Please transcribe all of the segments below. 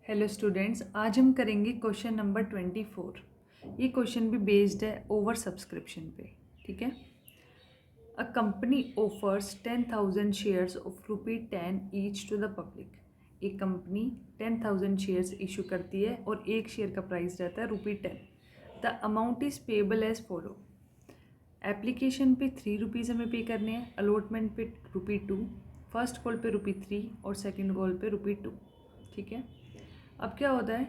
Hello students, आज हम करेंगे क्वेश्चन नंबर 24। ये क्वेश्चन भी बेस्ड है ओवर सब्सक्रिप्शन पे। ठीक है। A company offers 10,000 shares of ₹10 each to the public. एक कंपनी 10,000 शेयर्स इशू करती है और एक शेयर का प्राइस रहता है ₹10। The amount is payable as follow. Application पे ₹3 हमें पे करने हैं, अलॉटमेंट पे ₹2, फर्स्ट कॉल पे ₹3 और सेकंड कॉल पे ₹2। ठीक है। अब क्या होता है,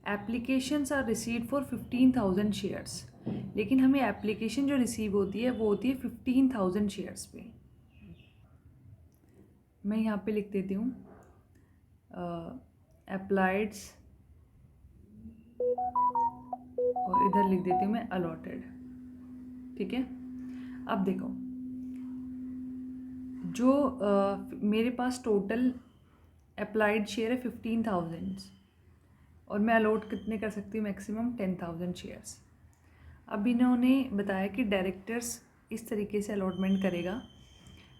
applications are received for 15,000 shares, लेकिन हमें एप्लीकेशन जो रिसीव होती है वो होती है 15,000 शेयर्स पे। मैं यहाँ पे लिख देती हूँ अप्लाइड्स और इधर लिख देती हूँ मैं अलॉटेड। ठीक है। अब देखो, जो मेरे पास टोटल अप्लाइड शेयर है 15,000 और मैं अलॉट कितने कर सकती हूँ, मैक्सिमम 10,000 शेयर्स। अब इन्होंने बताया कि डायरेक्टर्स इस तरीके से अलॉटमेंट करेगा,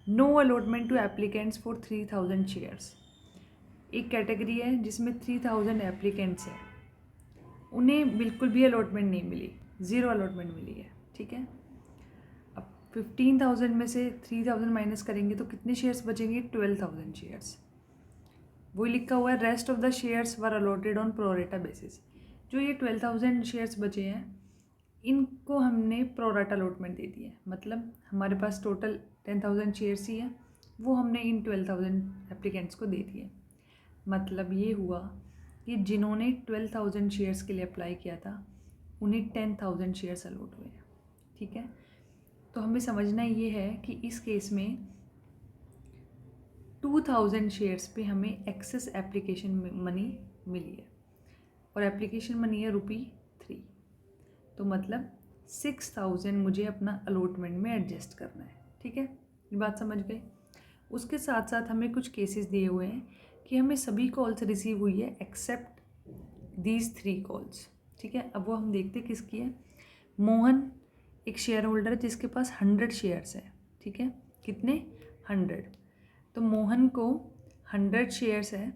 no allotment to applicants for 3,000 shares. एक कैटेगरी है जिसमें 3,000 एप्लीकेंट्स हैं, उन्हें बिल्कुल भी अलॉटमेंट नहीं मिली, ज़ीरो अलॉटमेंट मिली है। ठीक है। अब 15,000 में से 3,000 माइनस करेंगे तो कितने शेयर्स बचेंगे, 12,000 शेयर्स। वही लिखा हुआ है, rest of the shares were allotted on pro rata basis. जो ये 12,000 शेयर्स बचे हैं इनको हमने प्रोराटा अलॉटमेंट दे दिया है, मतलब हमारे पास टोटल 10,000 शेयर्स ही है, वो हमने इन 12,000 एप्लीकेंट्स को दे दिए। मतलब ये हुआ कि जिन्होंने 12,000 शेयर्स के लिए अप्लाई किया था उन्हें 10,000 शेयर्स अलॉट हुए। ठीक है। तो हमें समझना ये है कि इस केस में 2,000 शेयर्स पे हमें एक्सेस एप्लीकेशन मनी मिली है और एप्लीकेशन मनी है ₹3। तो मतलब 6,000 मुझे अपना अलॉटमेंट में एडजस्ट करना है। ठीक है, ये बात समझ गए। उसके साथ साथ हमें कुछ केसेस दिए हुए हैं कि हमें सभी कॉल्स रिसीव हुई है एक्सेप्ट दीज 3 कॉल्स। ठीक है। अब वो हम देखते किसकी है। मोहन एक शेयर होल्डर है जिसके पास 100 शेयर्स है। ठीक है। कितने, 100। तो मोहन को 100 शेयर्स है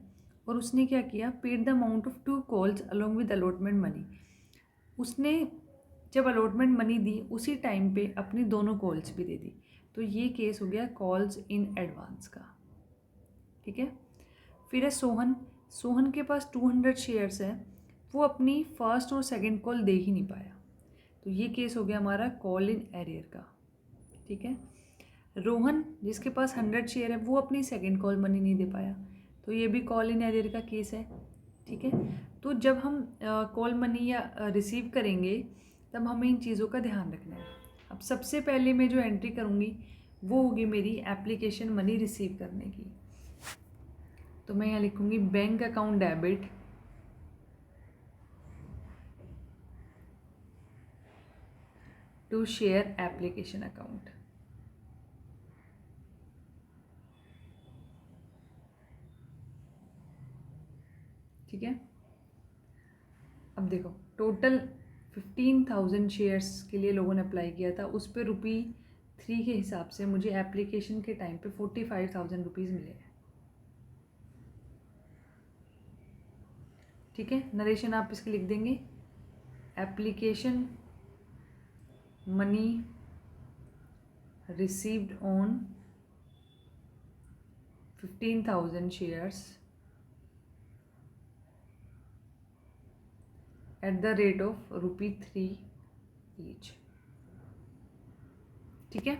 और उसने क्या किया, paid the amount of 2 calls along with allotment money. उसने जब अलॉटमेंट मनी दी उसी टाइम पे अपनी दोनों कॉल्स भी दे दी। तो ये केस हो गया कॉल्स इन एडवांस का। ठीक है। फिर है सोहन। सोहन के पास 200 शेयर्स है, वो अपनी फर्स्ट और सेकंड कॉल दे ही नहीं पाया, तो ये केस हो गया हमारा कॉल इन एरियर का। ठीक है। रोहन जिसके पास 100 शेयर है वो अपनी सेकंड कॉल मनी नहीं दे पाया, तो ये भी कॉल इन एरियर का केस है। ठीक है। तो जब हम कॉल मनी या रिसीव करेंगे तब हमें इन चीज़ों का ध्यान रखना है। अब सबसे पहले मैं जो एंट्री करूँगी वो होगी मेरी एप्लीकेशन मनी रिसीव करने की। तो मैं यहाँ लिखूँगी bank account debit to share application account. ठीक है। अब देखो, टोटल 15,000 शेयर्स के लिए लोगों ने अप्लाई किया था, उस पर ₹3 के हिसाब से मुझे एप्लीकेशन के टाइम पे 45,000 रुपीज़ मिले हैं। ठीक है। नरेशन आप इसके लिख देंगे, application money received on 15,000 shares at the rate of ₹3 each. ठीक है।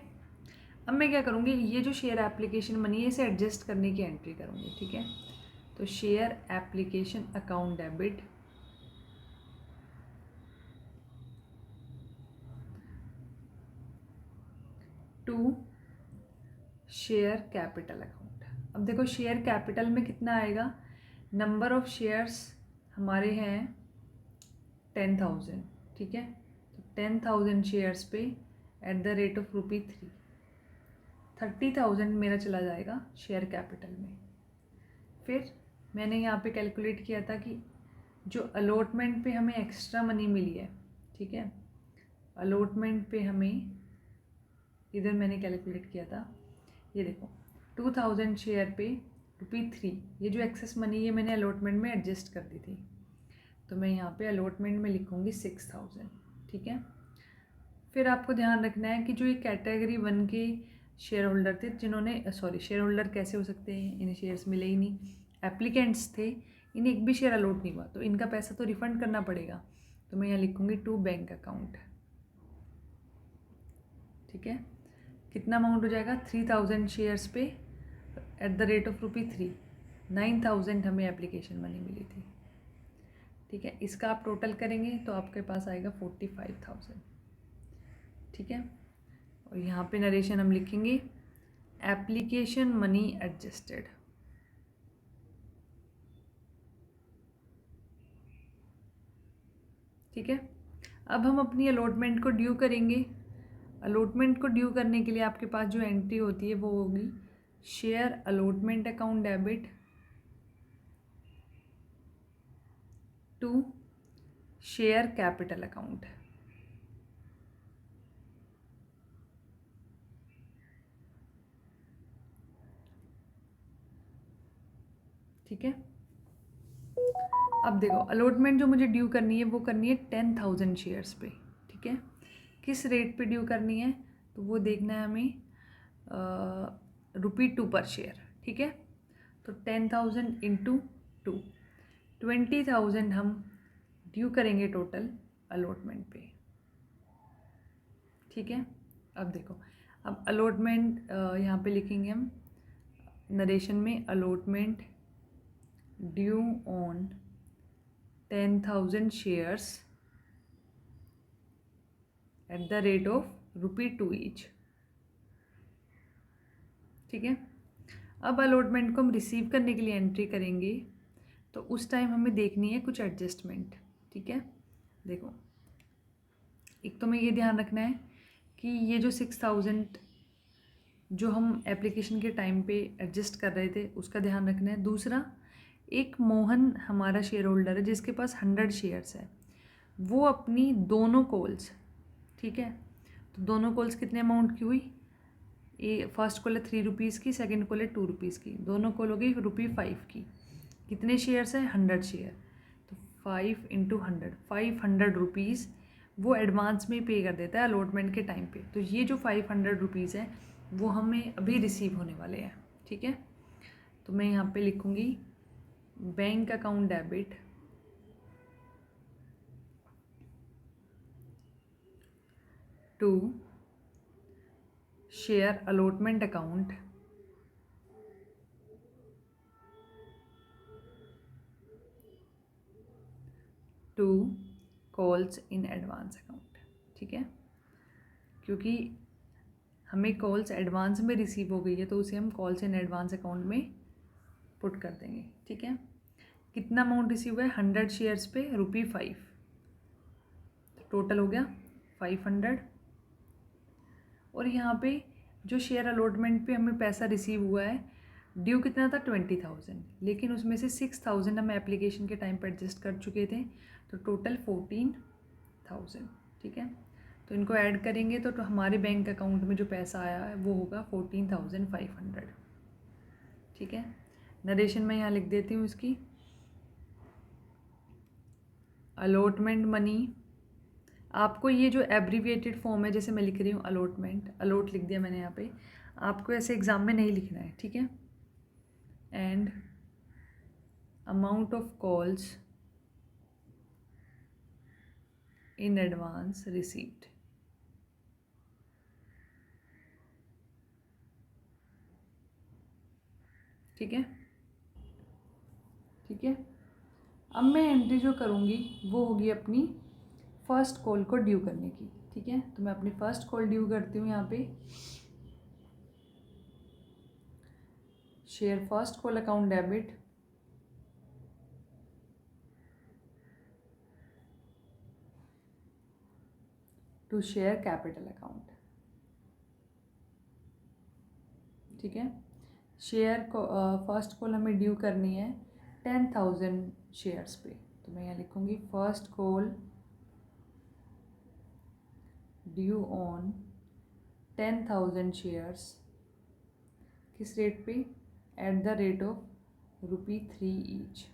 अब मैं क्या करूँगी, ये जो शेयर एप्लीकेशन मनी है इसे एडजस्ट करने की एंट्री करूँगी। ठीक है। तो share application account debit to share capital account. अब देखो, शेयर कैपिटल में कितना आएगा, नंबर ऑफ शेयर्स हमारे हैं 10,000। ठीक है। तो 10,000 शेयर्स पे एट द रेट ऑफ ₹3, 30,000 मेरा चला जाएगा शेयर कैपिटल में। फिर मैंने यहाँ पे कैलकुलेट किया था कि जो अलॉटमेंट पे हमें एक्स्ट्रा मनी मिली है, ठीक है, अलॉटमेंट पे हमें इधर मैंने कैलकुलेट किया था, ये देखो 2,000 शेयर पे ₹3। ये जो एक्सेस मनी ये मैंने अलॉटमेंट में एडजस्ट कर दी थी, तो मैं यहाँ पे अलॉटमेंट में लिखूँगी 6000। ठीक है। फिर आपको ध्यान रखना है कि जो ये कैटेगरी 1 के शेयर होल्डर थे, जिन्होंने शेयर होल्डर कैसे हो सकते हैं, इन्हें शेयर्स मिले ही नहीं, एप्लीकेंट्स थे, इन्हें एक भी शेयर अलॉट नहीं हुआ, तो इनका पैसा तो रिफंड करना पड़ेगा। तो मैं यहाँ लिखूँगी टू बैंक अकाउंट। ठीक है। कितना अमाउंट हो जाएगा, 3000 शेयर्स पे एट द रेट ऑफ ₹3, 9000 हमें एप्लीकेशन मनी मिली थी। ठीक है। इसका आप टोटल करेंगे तो आपके पास आएगा 45,000। ठीक है। और यहाँ पे नरेशन हम लिखेंगे एप्लीकेशन मनी एडजस्टेड। ठीक है। अब हम अपनी अलॉटमेंट को ड्यू करेंगे। अलॉटमेंट को ड्यू करने के लिए आपके पास जो एंट्री होती है वो होगी share allotment account debit to share capital account. ठीक है। अब देखो अलॉटमेंट जो मुझे ड्यू करनी है वो करनी है 10,000 शेयर्स पे। ठीक है। किस रेट पे ड्यू करनी है तो वो देखना है हमें ₹2 पर शेयर। ठीक है। तो 10,000 इंटू 2, 20,000 हम ड्यू करेंगे टोटल अलॉटमेंट पे। ठीक है। अब देखो, अब अलॉटमेंट यहाँ पे लिखेंगे हम नरेशन में, allotment due on 10,000 shares at the rate of ₹2 each. ठीक है। अब अलॉटमेंट को हम रिसीव करने के लिए एंट्री करेंगे, तो उस टाइम हमें देखनी है कुछ एडजस्टमेंट। ठीक है। देखो, एक तो हमें ये ध्यान रखना है कि ये जो 6000 जो हम एप्लीकेशन के टाइम पे एडजस्ट कर रहे थे उसका ध्यान रखना है। दूसरा, एक मोहन हमारा शेयर होल्डर है जिसके पास 100 शेयर्स है, वो अपनी दोनों कॉल्स, ठीक है, तो दोनों कॉल्स कितने अमाउंट की हुई, ये फर्स्ट कॉल है ₹3 की, सेकंड कॉल है ₹2 की, दोनों कॉल हो गई ₹5 की। कितने शेयर्स हैं, 100 शेयर, तो 5 इंटू 100, ₹500 वो एडवांस में पे कर देता है अलॉटमेंट के टाइम पे। तो ये जो ₹500 है वो हमें अभी रिसीव होने वाले हैं। ठीक है। तो मैं यहाँ पे लिखूँगी bank account debit to share allotment account to calls in advance account. ठीक है। क्योंकि हमें कॉल्स एडवांस में रिसीव हो गई है तो उसे हम कॉल्स इन एडवांस अकाउंट में पुट कर देंगे। ठीक है। कितना अमाउंट रिसीव हुआ है, 100 शेयर्स पे ₹5, तो टोटल हो गया 500। और यहाँ पे जो शेयर अलॉटमेंट पे हमें पैसा रिसीव हुआ है, ड्यू कितना था 20,000, लेकिन उसमें से 6,000 हम एप्लीकेशन के टाइम पर एडजस्ट कर चुके थे, तो टोटल 14,000। ठीक है। तो इनको ऐड करेंगे तो हमारे बैंक अकाउंट में जो पैसा आया है वो होगा 14,500। ठीक है। नरेशन मैं यहाँ लिख देती हूँ इसकी, अलॉटमेंट मनी, आपको ये जो एब्रीविएटेड फॉर्म है जैसे मैं लिख रही हूँ अलॉटमेंट, अलॉट लिख दिया मैंने यहाँ पे, आपको ऐसे एग्ज़ाम में नहीं लिखना है। ठीक है। And amount of calls in advance received. ठीक है। ठीक है। अब मैं एंट्री जो करूँगी वो होगी अपनी फर्स्ट कॉल को ड्यू करने की। ठीक है। तो मैं अपनी फर्स्ट कॉल ड्यू करती हूँ यहाँ पे, share first call account debit to share capital account. ठीक है। शेयर को फर्स्ट कॉल हमें ड्यू करनी है 10,000 शेयर्स पे, तो मैं यहाँ लिखूँगी first call due on 10,000 shares, किस रेट पे, at the rate of ₹3 each.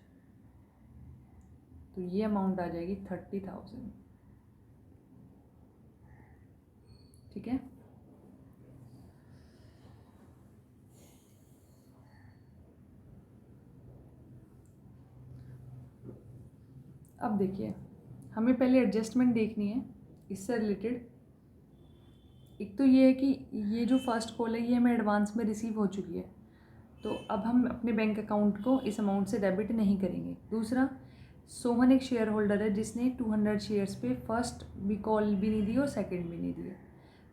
तो ये अमाउंट आ जाएगी 30,000। ठीक है। अब देखिए, हमें पहले एडजस्टमेंट देखनी है इससे रिलेटेड। एक तो ये है कि ये जो फर्स्ट कॉल है ये हमें एडवांस में रिसीव हो चुकी है, तो अब हम अपने बैंक अकाउंट को इस अमाउंट से डेबिट नहीं करेंगे। दूसरा, सोहन एक शेयर होल्डर है जिसने 200 शेयर्स पे फर्स्ट भी कॉल भी नहीं दी और सेकंड भी नहीं दिया।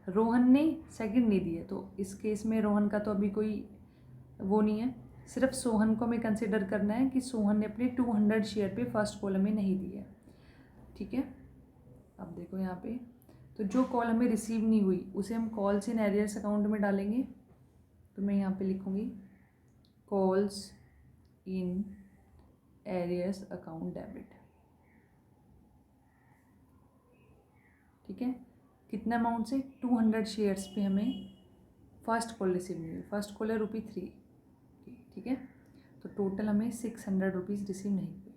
रोहन ने सेकंड नहीं दिया, तो इस केस में रोहन का तो अभी कोई वो नहीं है, सिर्फ सोहन को हमें कंसिडर करना है कि सोहन ने अपने 200 शेयर पे फर्स्ट कॉल हमें नहीं दी है। ठीक है। अब देखो यहाँ पे, तो जो कॉल हमें रिसीव नहीं हुई उसे हम कॉल्स इन एरियर्स अकाउंट में डालेंगे। तो मैं यहाँ पे लिखूँगी calls in arrears account debit. ठीक है। कितना अमाउंट से? 200 शेयर्स पे हमें फर्स्ट कॉल रिसीव नहीं हुई। फर्स्ट कॉल है ₹3। ठीक है। तो टोटल हमें 600 रुपीज़ रिसीव नहीं हुई।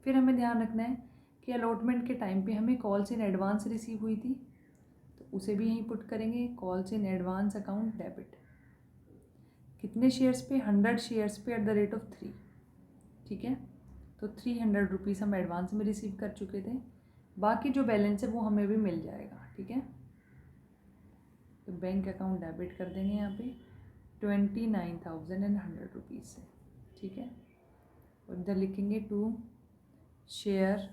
फिर हमें ध्यान रखना है कि अलॉटमेंट के टाइम पे हमें कॉल्स इन एडवांस रिसीव हुई थी, तो उसे भी यहीं पुट करेंगे, calls in advance account debit. कितने शेयर्स पे? 100 शेयर्स पे एट द रेट ऑफ 3। ठीक है। तो 300 रुपीज़ हम एडवांस में रिसीव कर चुके थे, बाकी जो बैलेंस है वो हमें भी मिल जाएगा। ठीक है। तो बैंक अकाउंट डेबिट कर देंगे यहाँ पे 29,100 रुपीज़ से। ठीक है। और इधर लिखेंगे to share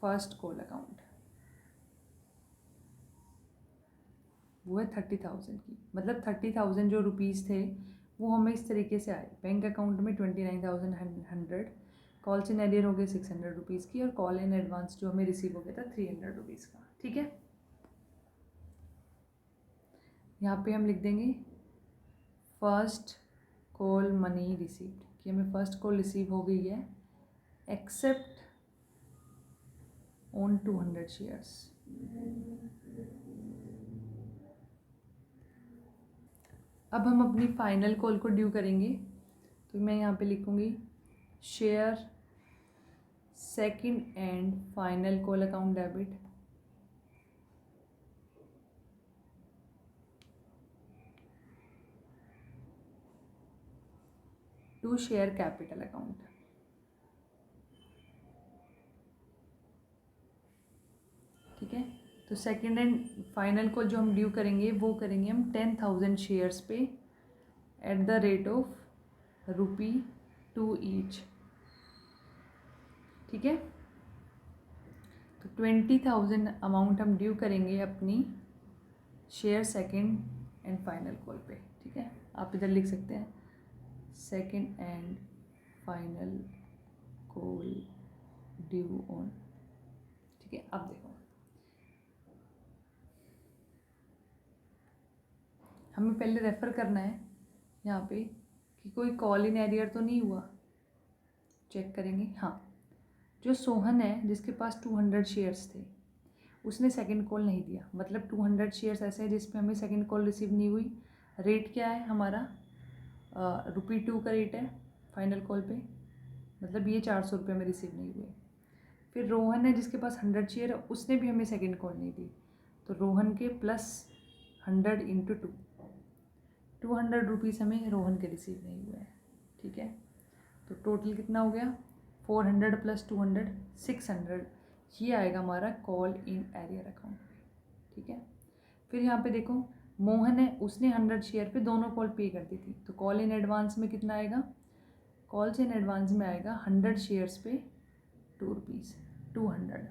first call account, वो है 30,000 की, मतलब 30,000 जो रुपीज़ थे वो हमें इस तरीके से आए। बैंक अकाउंट में 29,100, कॉल्स इन एरियर हो गए 600 रुपीज़ की, और कॉल इन एडवांस जो हमें रिसीव हो गया था 300 रुपीज़ का। ठीक है। यहाँ पे हम लिख देंगे फर्स्ट कॉल मनी रिसीव्ड, कि हमें फर्स्ट कॉल रिसीव हो गई है एक्सेप्ट ऑन 200 शेयर्स। अब हम अपनी फाइनल कॉल को ड्यू करेंगे, तो मैं यहाँ पे लिखूँगी share second and final call account debit to share capital account. ठीक है। तो सेकंड एंड फाइनल कॉल जो हम ड्यू करेंगे वो करेंगे हम 10,000 शेयर्स पे at the rate of ₹2 each. ठीक है। तो 20,000 अमाउंट हम ड्यू करेंगे अपनी share second and final call पे। ठीक है। आप इधर लिख सकते हैं second and final call due on. ठीक है। अब देखो, हमें पहले रेफ़र करना है यहाँ पे कि कोई कॉल इन एरियर तो नहीं हुआ। चेक करेंगे, हाँ, जो सोहन है जिसके पास 200 शेयर्स थे उसने सेकंड कॉल नहीं दिया, मतलब 200 शेयर्स ऐसे हैं जिस पे हमें सेकंड कॉल रिसीव नहीं हुई। रेट क्या है हमारा? ₹2 का रेट है फाइनल कॉल पे, मतलब ये 400 रुपये में रिसीव नहीं हुए। फिर रोहन है जिसके पास 100 शेयर है, उसने भी हमें सेकंड कॉल नहीं दी, तो रोहन के प्लस 100 इंटू 2, 200 रुपीज़ हमें रोहन के रिसीव नहीं हुए हैं। ठीक है। तो टोटल कितना हो गया? 400 प्लस 200 600, ये आएगा हमारा कॉल इन एरियर अकाउंट पे। ठीक है। फिर यहाँ पे देखो, मोहन है, उसने 100 शेयर पे दोनों कॉल पे कर दी थी, तो कॉल इन एडवांस में कितना आएगा? कॉल्स इन एडवांस में आएगा 100 शेयर्स पे ₹2, 200।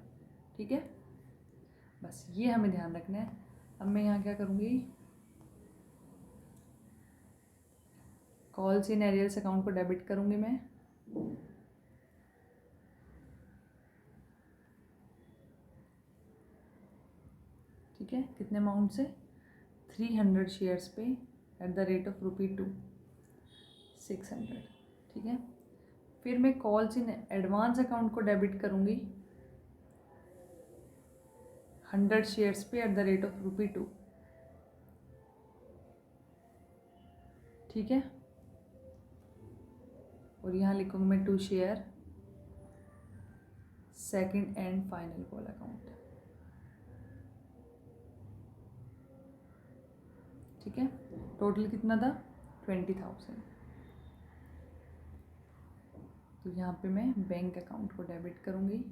ठीक है। बस ये हमें ध्यान रखना है। अब मैं यहाँ क्या करूँगी, कॉल्स इन एरियर्स अकाउंट को डेबिट करूँगी मैं। ठीक है। कितने अमाउंट से? 300 शेयर्स पे एट द रेट ऑफ ₹2 600। ठीक है। फिर मैं कॉल्स इन एडवांस अकाउंट को डेबिट करूँगी 100 शेयर्स पे एट द रेट ऑफ ₹2। ठीक है। और यहाँ लिखूँगी मैं to share second and final call account. ठीक है, टोटल कितना था 20,000। तो यहाँ पे मैं बैंक अकाउंट को डेबिट करूँगी,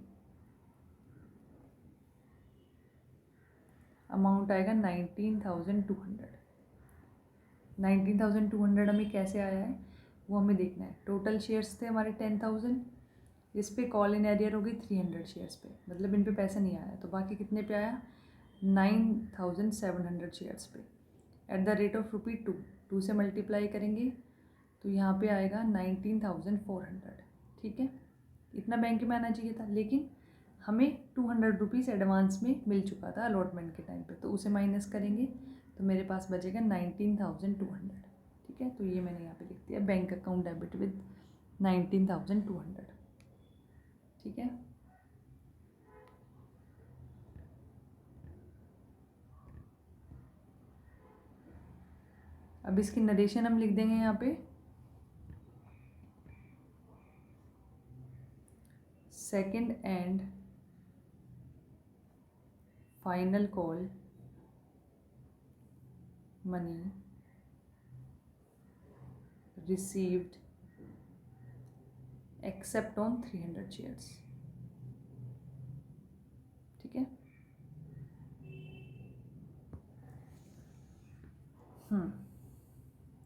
अमाउंट आएगा 19,200। 19,200 हमें कैसे आया है वो हमें देखना है। टोटल शेयर्स थे हमारे 10,000, इस पे कॉल इन एरियर होगी 300 शेयर्स पे, मतलब इन पे पैसा नहीं आया। तो बाकी कितने पे आया 9,700 शेयर्स पे एट द रेट ऑफ ₹2 से मल्टीप्लाई करेंगे तो यहाँ पे आएगा 19,400। ठीक है, इतना बैंक में आना चाहिए था, लेकिन हमें ₹200 एडवांस में मिल चुका था अलॉटमेंट के टाइम पे, तो उसे माइनस करेंगे तो मेरे पास बचेगा 19,200। ठीक है, तो ये मैंने यहाँ पे लिख दिया बैंक अकाउंट डेबिट विद 19,200। ठीक है, अब इसकी नरेशन हम लिख देंगे यहाँ पे, second and final call money received except on 300 shares। ठीक है,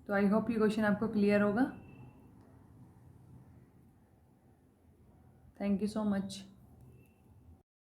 तो आई होप ये क्वेश्चन आपको क्लियर होगा। Thank you so much.